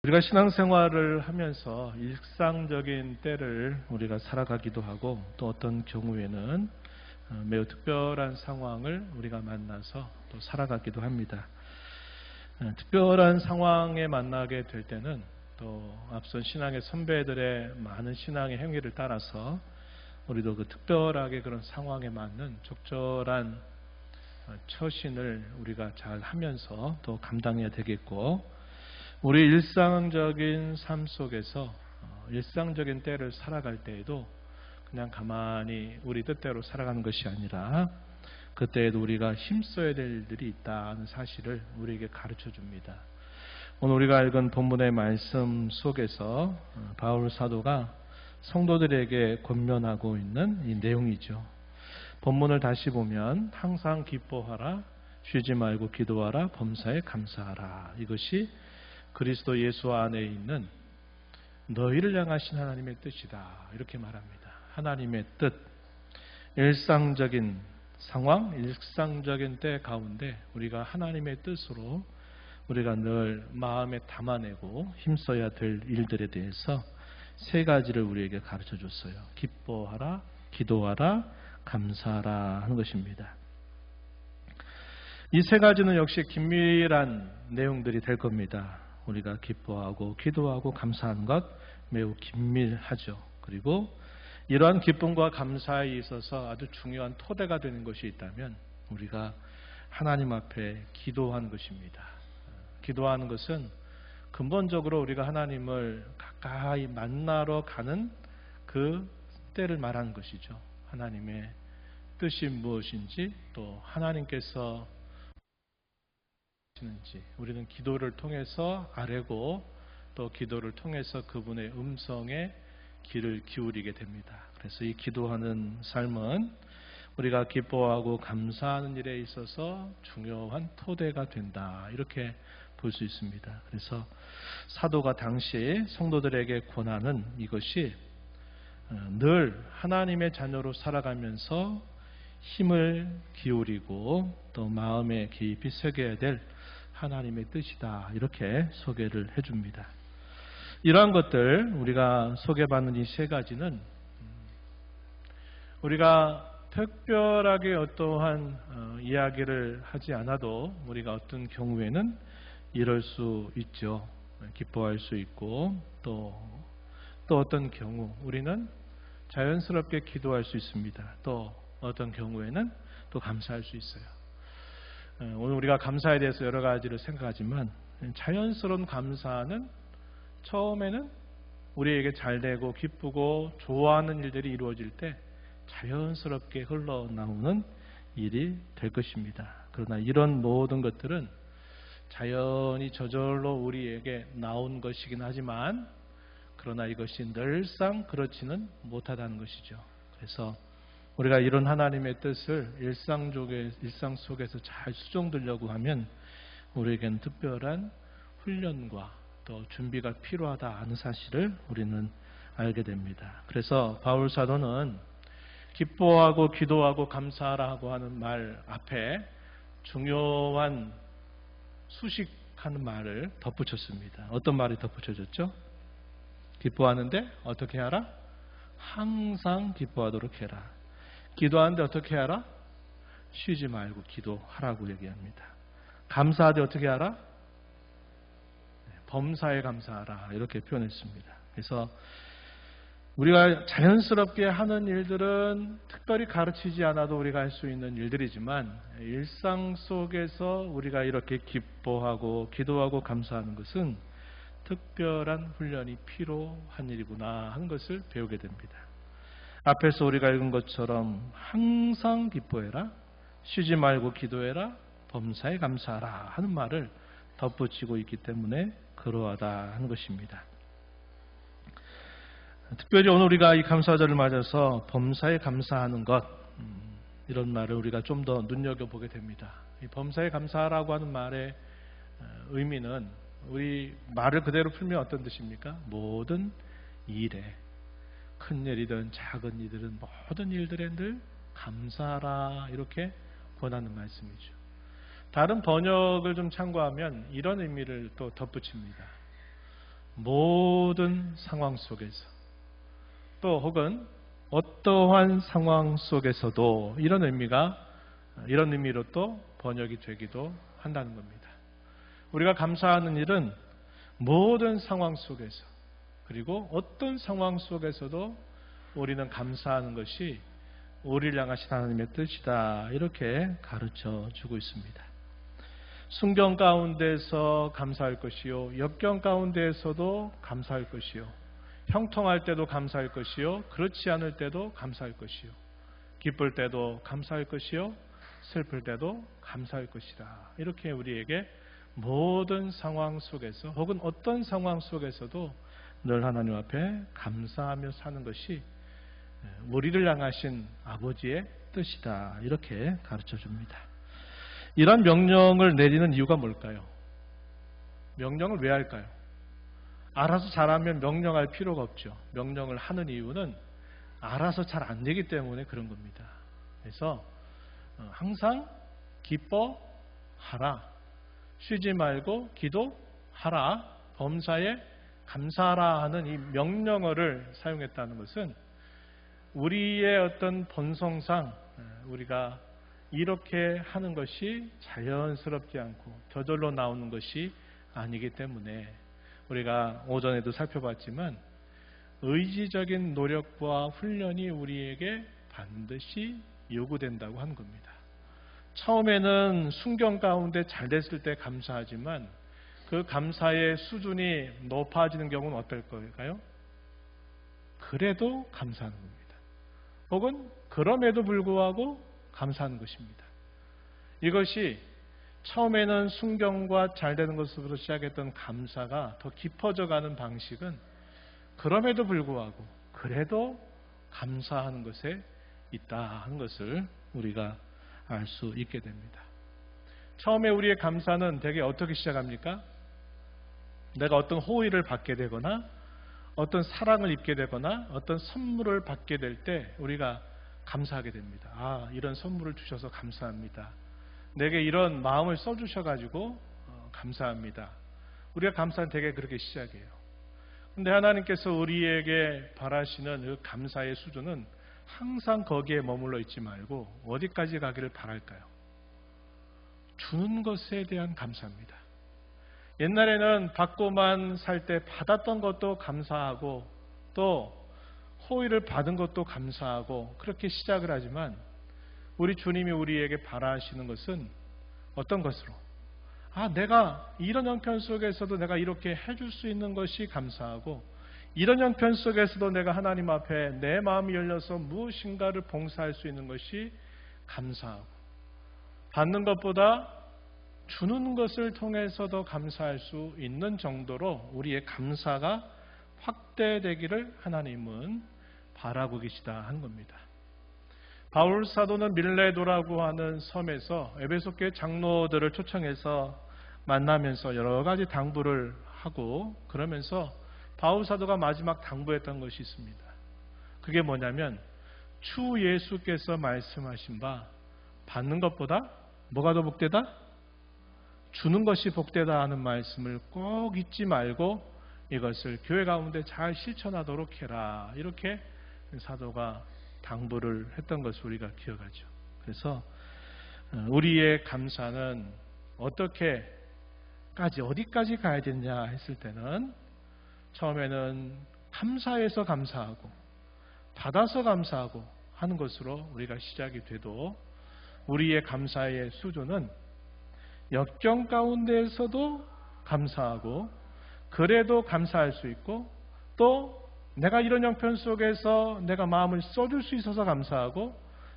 우리가 신앙생활을 하면서 일상적인 때를 우리가 살아가기도 하고 또 어떤 경우에는 매우 특별한 상황을 우리가 만나서 또 살아가기도 합니다. 특별한 상황에 만나게 될 때는 또 앞선 신앙의 선배들의 많은 신앙의 행위를 따라서 우리도 그 특별하게 그런 상황에 맞는 적절한 처신을 우리가 잘 하면서 또 감당해야 되겠고, 우리 일상적인 삶 속에서 일상적인 때를 살아갈 때에도 그냥 가만히 우리 뜻대로 살아가는 것이 아니라 그때에도 우리가 힘써야 될 일들이 있다는 사실을 우리에게 가르쳐 줍니다. 오늘 우리가 읽은 본문의 말씀 속에서 바울 사도가 성도들에게 권면하고 있는 이 내용이죠. 본문을 다시 보면 항상 기뻐하라, 쉬지 말고 기도하라, 범사에 감사하라. 이것이 그리스도 예수 안에 있는 너희를 향하신 하나님의 뜻이다. 이렇게 말합니다. 하나님의 뜻, 일상적인 상황, 일상적인 때 가운데 우리가 하나님의 뜻으로 우리가 늘 마음에 담아내고 힘써야 될 일들에 대해서 세 가지를 우리에게 가르쳐 줬어요. 기뻐하라, 기도하라, 감사하라 하는 것입니다. 이 세 가지는 역시 긴밀한 내용들이 될 겁니다. 우리가 기뻐하고 기도하고 감사하는 것 매우 긴밀하죠. 그리고 이러한 기쁨과 감사에 있어서 아주 중요한 토대가 되는 것이 있다면 우리가 하나님 앞에 기도하는 것입니다. 기도하는 것은 근본적으로 우리가 하나님을 가까이 만나러 가는 그 때를 말하는 것이죠. 하나님의 뜻이 무엇인지, 또 하나님께서 하시는지 우리는 기도를 통해서 아뢰고 또 기도를 통해서 그분의 음성에 귀를 기울이게 됩니다. 그래서 이 기도하는 삶은 우리가 기뻐하고 감사하는 일에 있어서 중요한 토대가 된다. 이렇게 볼 수 있습니다. 그래서 사도가 당시 성도들에게 권하는 이것이 늘 하나님의 자녀로 살아가면서 힘을 기울이고 또 마음에 깊이 새겨야 될 하나님의 뜻이다. 이렇게 소개를 해줍니다. 이러한 것들 우리가 소개받는 이 세 가지는 우리가 특별하게 어떠한 이야기를 하지 않아도 우리가 어떤 경우에는 이럴 수 있죠. 기뻐할 수 있고 또 어떤 경우 우리는 자연스럽게 기도할 수 있습니다. 또 어떤 경우에는 또 감사할 수 있어요. 오늘 우리가 감사에 대해서 여러 가지를 생각하지만 자연스러운 감사는 처음에는 우리에게 잘되고 기쁘고 좋아하는 일들이 이루어질 때 자연스럽게 흘러나오는 일이 될 것입니다. 그러나 이런 모든 것들은 자연히 저절로 우리에게 나온 것이긴 하지만 그러나 이것이 늘상 그렇지는 못하다는 것이죠. 그래서 우리가 이런 하나님의 뜻을 일상 속에서 잘 수종들려고 하면 우리에게는 특별한 훈련과 또 준비가 필요하다 하는 사실을 우리는 알게 됩니다. 그래서 바울 사도는 기뻐하고 기도하고 감사하라고 하는 말 앞에 중요한 수식하는 말을 덧붙였습니다. 어떤 말이 덧붙여졌죠? 기뻐하는데 어떻게 하라? 항상 기뻐하도록 해라. 기도하는데 어떻게 하라? 쉬지 말고 기도하라고 얘기합니다. 감사하되 어떻게 하라? 범사에 감사하라. 이렇게 표현했습니다. 그래서 우리가 자연스럽게 하는 일들은 특별히 가르치지 않아도 우리가 할 수 있는 일들이지만 일상 속에서 우리가 이렇게 기뻐하고 기도하고 감사하는 것은 특별한 훈련이 필요한 일이구나 하는 것을 배우게 됩니다. 앞에서 우리가 읽은 것처럼 항상 기뻐해라, 쉬지 말고 기도해라, 범사에 감사하라 하는 말을 덧붙이고 있기 때문에 그러하다 하는 것입니다. 특별히 오늘 우리가 이 감사절을 맞아서 범사에 감사하는 것, 이런 말을 우리가 좀 더 눈여겨보게 됩니다. 이 범사에 감사하라고 하는 말의 의미는 우리 말을 그대로 풀면 어떤 뜻입니까? 모든 일에, 큰 일이든 작은 일이든 모든 일들에 늘 감사하라 이렇게 권하는 말씀이죠. 다른 번역을 좀 참고하면 이런 의미를 또 덧붙입니다. 모든 상황 속에서 또 혹은 어떠한 상황 속에서도 이런 의미로 또 번역이 되기도 한다는 겁니다. 우리가 감사하는 일은 모든 상황 속에서 그리고 어떤 상황 속에서도 우리는 감사하는 것이 우리를 향하신 하나님의 뜻이다. 이렇게 가르쳐 주고 있습니다. 순경 가운데서 감사할 것이요, 역경 가운데에서도 감사할 것이요, 형통할 때도 감사할 것이요, 그렇지 않을 때도 감사할 것이요, 기쁠 때도 감사할 것이요, 슬플 때도 감사할 것이다. 이렇게 우리에게 모든 상황 속에서 혹은 어떤 상황 속에서도 늘 하나님 앞에 감사하며 사는 것이 우리를 향하신 아버지의 뜻이다. 이렇게 가르쳐 줍니다. 이런 명령을 내리는 이유가 뭘까요? 명령을 왜 할까요? 알아서 잘하면 명령할 필요가 없죠. 명령을 하는 이유는 알아서 잘 안 되기 때문에 그런 겁니다. 그래서 항상 기뻐하라, 쉬지 말고 기도하라, 범사에 감사하라 하는 이 명령어를 사용했다는 것은 우리의 어떤 본성상 우리가 이렇게 하는 것이 자연스럽지 않고 저절로 나오는 것이 아니기 때문에 우리가 오전에도 살펴봤지만 의지적인 노력과 훈련이 우리에게 반드시 요구된다고 하는 겁니다. 처음에는 순경 가운데 잘 됐을 때 감사하지만 그 감사의 수준이 높아지는 경우는 어떨 걸까요? 그래도 감사하는 겁니다. 혹은 그럼에도 불구하고 감사하는 것입니다. 이것이 처음에는 순경과 잘 되는 것으로 시작했던 감사가 더 깊어져 가는 방식은 그럼에도 불구하고 그래도 감사하는 것에 있다 하는 것을 우리가 알 수 있게 됩니다. 처음에 우리의 감사는 대개 어떻게 시작합니까? 내가 어떤 호의를 받게 되거나 어떤 사랑을 입게 되거나 어떤 선물을 받게 될 때 우리가 감사하게 됩니다. 아, 이런 선물을 주셔서 감사합니다. 내게 이런 마음을 써주셔가지고 감사합니다. 우리가 감사는 대개 그렇게 시작해요. 근데 하나님께서 우리에게 바라시는 그 감사의 수준은 항상 거기에 머물러 있지 말고 어디까지 가기를 바랄까요? 주는 것에 대한 감사입니다. 옛날에는 받고만 살 때 받았던 것도 감사하고 또 호의를 받은 것도 감사하고 그렇게 시작을 하지만 우리 주님이 우리에게 바라시는 것은 어떤 것으로? 내가 이런 형편 속에서도 내가 이렇게 해줄 수 있는 것이 감사하고 이런 형편 속에서도 내가 하나님 앞에 내 마음이 열려서 무엇인가를 봉사할 수 있는 것이 감사하고 받는 것보다 주는 것을 통해서도 감사할 수 있는 정도로 우리의 감사가 확대되기를 하나님은 바라고 계시다 하는 겁니다. 바울 사도는 밀레도라고 하는 섬에서 에베소 교회 장로들을 초청해서 만나면서 여러 가지 당부를 하고 그러면서 바울 사도가 마지막 당부했던 것이 있습니다. 그게 뭐냐면 주 예수께서 말씀하신 바 받는 것보다 뭐가 더 복되다? 주는 것이 복되다 하는 말씀을 꼭 잊지 말고 이것을 교회 가운데 잘 실천하도록 해라. 이렇게 사도가 당부를 했던 것을 우리가 기억하죠. 그래서 우리의 감사는 어디까지 가야 되냐 했을 때는 처음에는 감사해서 감사하고 받아서 감사하고 하는 것으로 우리가 시작이 돼도 우리의 감사의 수준은 역경 가운데에서도 감사하고 그래도 감사할 수 있고 또 내가 이런 형편 속에서 내가 마음을 써줄 수 있어서 감사하고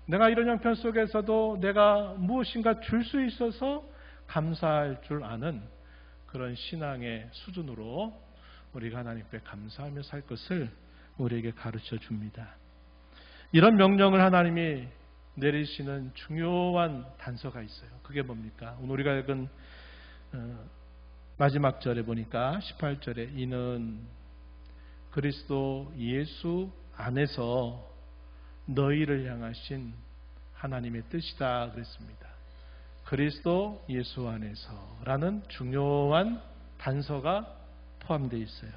내가 이런 형편 속에서도 내가 무엇인가 줄 수 있어서 감사할 줄 아는 그런 신앙의 수준으로 우리가 하나님께 감사하며 살 것을 우리에게 가르쳐 줍니다. 이런 명령을 하나님이 내리시는 중요한 단서가 있어요. 그게 뭡니까? 오늘 우리가 읽은 마지막 절에 보니까 18절에 이는 그리스도 예수 안에서 너희를 향하신 하나님의 뜻이다 그랬습니다. 그리스도 예수 안에서 라는 중요한 단서가 포함되어 있어요.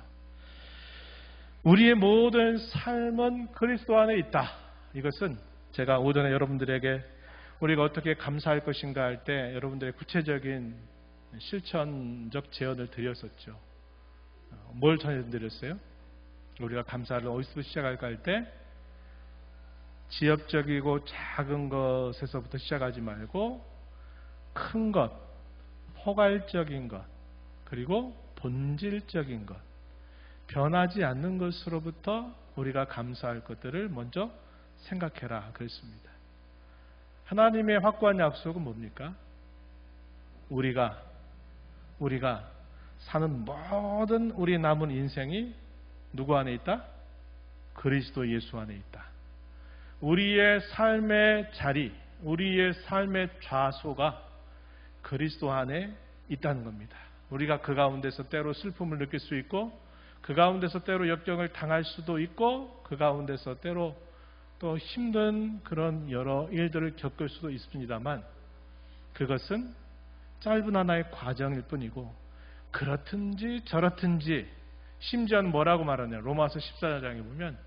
우리의 모든 삶은 그리스도 안에 있다. 이것은 제가 오전에 여러분들에게 우리가 어떻게 감사할 것인가 할 때 여러분들의 구체적인 실천적 제언을 드렸었죠. 뭘 전해드렸어요? 우리가 감사를 어디서 시작할까 할 때 지엽적이고 작은 것에서부터 시작하지 말고 큰 것, 포괄적인 것, 그리고 본질적인 것, 변하지 않는 것으로부터 우리가 감사할 것들을 먼저 생각해라 그랬습니다. 하나님의 확고한 약속은 뭡니까? 우리가 사는 모든 우리 남은 인생이 누구 안에 있다? 그리스도 예수 안에 있다. 우리의 삶의 자리, 우리의 삶의 좌소가 그리스도 안에 있다는 겁니다. 우리가 그 가운데서 때로 슬픔을 느낄 수 있고 그 가운데서 때로 역경을 당할 수도 있고 그 가운데서 때로 또 힘든 그런 여러 일들을 겪을 수도 있습니다만 그것은 짧은 하나의 과정일 뿐이고 그렇든지 저렇든지 심지어는 뭐라고 말하냐 로마서 14장에 보면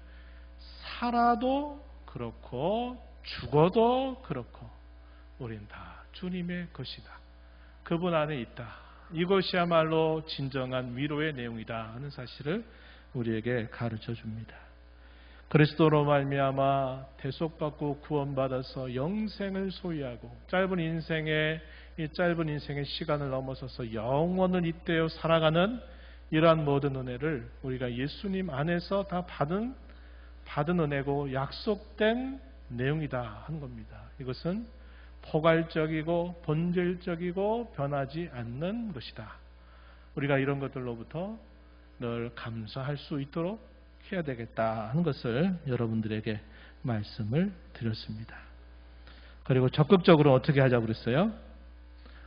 살아도 그렇고 죽어도 그렇고 우린 다 주님의 것이다. 그분 안에 있다. 이것이야말로 진정한 위로의 내용이다 하는 사실을 우리에게 가르쳐 줍니다. 그리스도로 말미암아 대속받고 구원받아서 영생을 소유하고 짧은 인생의 시간을 넘어서서 영원을 잇대어 살아가는 이러한 모든 은혜를 우리가 예수님 안에서 다 받은 은혜고 약속된 내용이다 하는 겁니다. 이것은 포괄적이고 본질적이고 변하지 않는 것이다. 우리가 이런 것들로부터 늘 감사할 수 있도록 해야 되겠다 하는 것을 여러분들에게 말씀을 드렸습니다. 그리고 적극적으로 어떻게 하자고 그랬어요?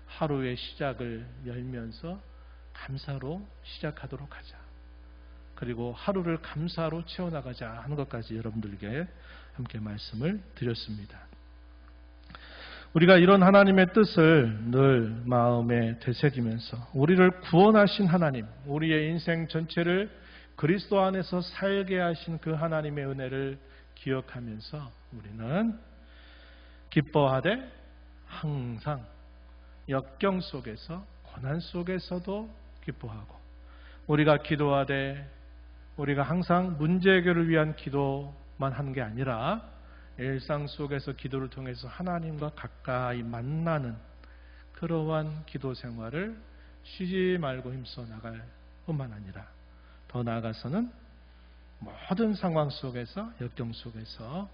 하루의 시작을 열면서 감사로 시작하도록 하자. 그리고 하루를 감사로 채워나가자 하는 것까지 여러분들에게 함께 말씀을 드렸습니다. 우리가 이런 하나님의 뜻을 늘 마음에 되새기면서 우리를 구원하신 하나님, 우리의 인생 전체를 그리스도 안에서 살게 하신 그 하나님의 은혜를 기억하면서 우리는 기뻐하되 항상 역경 속에서 고난 속에서도 기뻐하고 우리가 기도하되 우리가 항상 문제 해결을 위한 기도만 하는 게 아니라 일상 속에서 기도를 통해서 하나님과 가까이 만나는 그러한 기도 생활을 쉬지 말고 힘써 나갈 뿐만 아니라 더 나아가서는 모든 상황 속에서 역경 속에서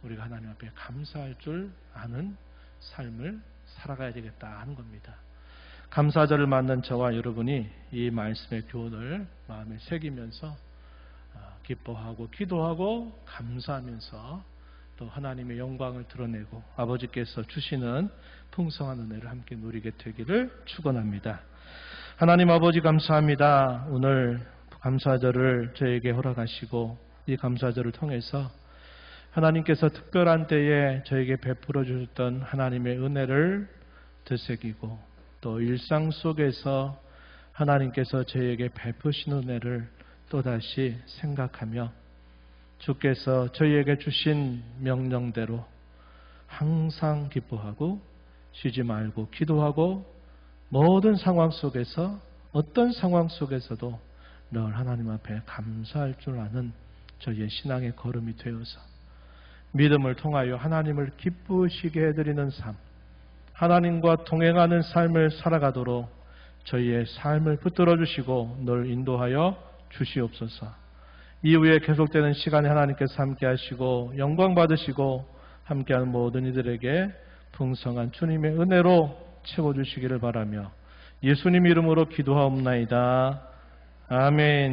우리가 하나님 앞에 감사할 줄 아는 삶을 살아가야 되겠다 하는 겁니다. 감사절을 맞는 저와 여러분이 이 말씀의 교훈을 마음에 새기면서 기뻐하고 기도하고 감사하면서 또 하나님의 영광을 드러내고 아버지께서 주시는 풍성한 은혜를 함께 누리게 되기를 축원합니다. 하나님 아버지 감사합니다. 오늘 감사절을 저에게 허락하시고 이 감사절을 통해서 하나님께서 특별한 때에 저에게 베풀어 주셨던 하나님의 은혜를 되새기고 또 일상 속에서 하나님께서 저에게 베푸신 은혜를 또다시 생각하며 주께서 저희에게 주신 명령대로 항상 기뻐하고 쉬지 말고 기도하고 모든 상황 속에서 어떤 상황 속에서도 늘 하나님 앞에 감사할 줄 아는 저희의 신앙의 걸음이 되어서 믿음을 통하여 하나님을 기쁘시게 해드리는 삶, 하나님과 동행하는 삶을 살아가도록 저희의 삶을 붙들어 주시고 늘 인도하여 주시옵소서. 이후에 계속되는 시간에 하나님께서 함께 하시고 영광 받으시고 함께하는 모든 이들에게 풍성한 주님의 은혜로 채워주시기를 바라며 예수님 이름으로 기도하옵나이다. 아멘.